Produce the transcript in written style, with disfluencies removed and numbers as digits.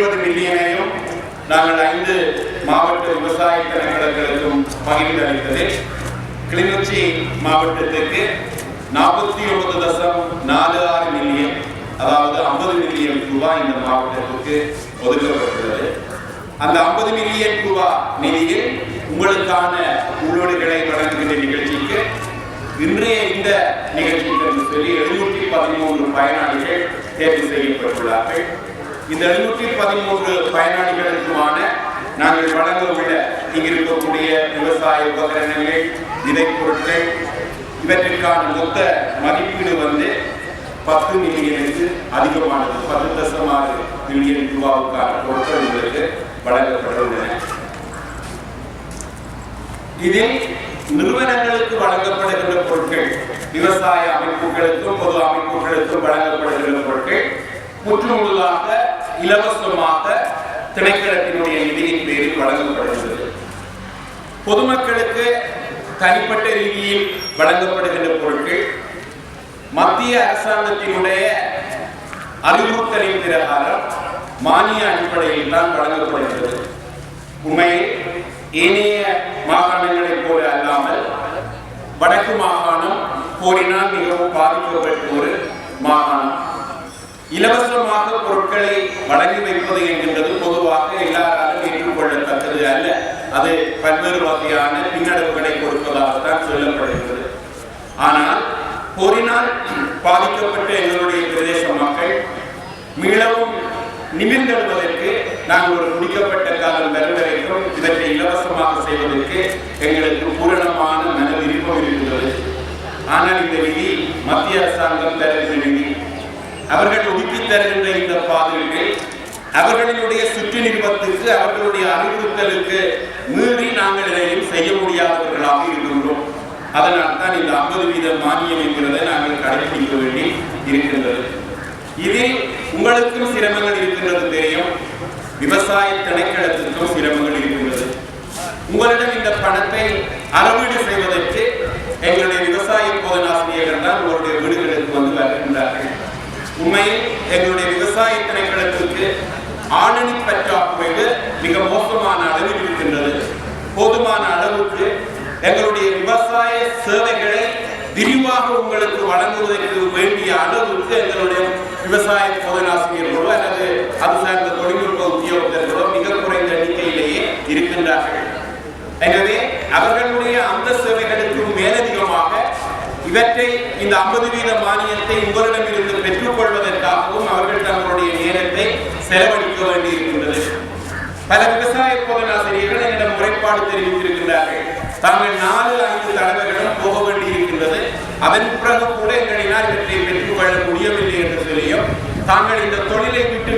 50 மில்லியனையும் நாங்கள் 5 மாவட்ட விவசாய திணைக்களங்களுக்கும் பகிர்ந்து அளித்தது. கிளிநொச்சி மாவட்டத்திற்கு 49.46 மில்லியன், அதாவது 50 மில்லியன் ரூபாய் இந்த மாவட்டத்திற்கு ஒதுக்கப்பட்டுள்ளது. அந்த 50 மில்லியன் ரூபாய் நிதியில் உங்களுக்கான உள்ளீடுகளை வழங்குகின்ற நிகழ்ச்சிக்கு இன்றைய இந்த நிகழ்ச்சிக்கு என்று சொல்லி 713 பயனாளிகள் தேர்வு செய்யப்பட்டுள்ளார்கள். இந்த 713 பயனாளிகளுக்குமான நாங்கள் வழங்க உள்ள இங்கிருக்கக்கூடிய விவசாய உபகரணங்கள், விதைப்பொருட்கள் இவற்றிற்கான மொத்த மதிப்பீடு 10 மில்லியனுக்கு அதிகமானது. 10.6 மில்லியன் ரூபாவுக்கான பொருட்கள் உங்களுக்கு வழங்கப்பட்டுள்ளன. இதில் நிறுவனங்களுக்கு வழங்கப்படுகின்ற பொருட்கள், விவசாய அமைப்புகளுக்கும் பொது அமைப்புகளுக்கும் வழங்கப்படுகின்ற பொருட்கள் முற்றுமுழுதாக இலவசமாக திணைக்களத்தினுடைய நிதியின் பேரில் வழங்கப்படுகிறது. பொதுமக்களுக்கு தனிப்பட்ட ரீதியில் வழங்கப்படுகின்ற பொருட்கள் மத்திய அரசாங்கத்தினுடைய அறிவுறுத்தலின் பிரகாரம் மானிய அடிப்படையில் தான் வழங்கப்படுகிறது. உண்மையில் ஏனைய மாகாணங்களைப் போல அல்லாமல் வடக்கு மாகாணம் போரினால் மிகவும் பாதிக்கப்பட்ட ஒரு மாகாணம். இலவசமாக பொருட்களை வழங்கி வைப்பது என்கின்றது பொதுவாக எல்லாராலும் ஏற்றுக்கொள்ளத்தக்கது அல்ல. அது பல்வேறு வகையான பின்னடைவுகளை கொடுப்பதாகத்தான் சொல்லப்படுகிறது. ஆனால் போரினால் பாதிக்கப்பட்ட எங்களுடைய பிரதேச மக்கள் மீளவும் நிமிர்ந்தெழுவதற்கு நாங்கள் ஒரு முடிக்கப்பட்ட காலம் வரும் வரைக்கும் இதற்றை இலவசமாக செய்வதற்கு எங்களுக்கு பூரணமான மன விருப்பம் இருக்கிறது. ஆனால் இந்த நிதி மத்திய அரசாங்கம் தருகின்ற நிதி, அவர்கள் ஒதுக்கி தருகின்ற இந்த பாதுகாப்பில் அவர்களுடைய சுற்று நிறுவனத்துக்கு, அவர்களுடைய அறிவுறுத்தலுக்கு மீறி நாங்கள் எதையும் செய்ய முடியாதவர்களாக இருக்கின்றோம். அதனால் தான் இந்த 50% மானியம் என்கிறதை நாங்கள் கடைபிடிக்க வேண்டி இருக்கின்றது. இதில் உங்களுக்கும் சிரமங்கள் இருக்கின்றது தெரியும், விவசாய திணைக்களத்திற்கும் சிரமங்கள் இருக்கின்றது. உங்களிடம் இந்த பணத்தை அறவீடு செய்வதற்கு எங்களுடைய விவசாய போதனாசிரியர்கள் தான் உங்களுடைய வீடுகளுக்கு வருகின்றார்கள். உண்மையில் எங்களுடைய விவசாய திணைக்களத்திற்கு ஆளணி பற்றாக்குறை மிக மோசமான அளவில் இருக்கின்றது. போதுமான அளவுக்கு எங்களுடைய விவசாய சேவைகளை விரிவாக உங்களுக்கு வழங்குவதற்கு வேண்டிய அளவுக்கு எங்களுடைய விவசாய போதனாசிரியர்களோ அல்லது அது சார்ந்த தொழில்நுட்ப உத்தியோகத்தர்களோ மிக குறைந்த எண்ணிக்கையிலேயே இருக்கின்றார்கள். எனவே அவர்களுடைய அந்த சேவைகளுக்கு மேலதிகமாக இவற்றை இந்த 50% மானியத்தை உங்களிடமிருந்து பெற்றுக் கொள்வதற்காகவும் அவர்கள் தங்களுடைய நேரத்தை செலவழிக்க வேண்டியிருக்கின்றது. பல விவசாய போதனாசிரியர்கள் என்னிடம் முறைப்பாடு தெரிவித்திருக்கின்றார்கள். தாங்கள் 4-5 தடவைகளும் போக வேண்டியிருக்கின்றது. அதன் பிறகு கூட எங்களினால் இவற்றை பெற்றுக் கொள்ள முடியவில்லை என்று சொல்லியும் தாங்கள் இந்த தொழிலை விட்டு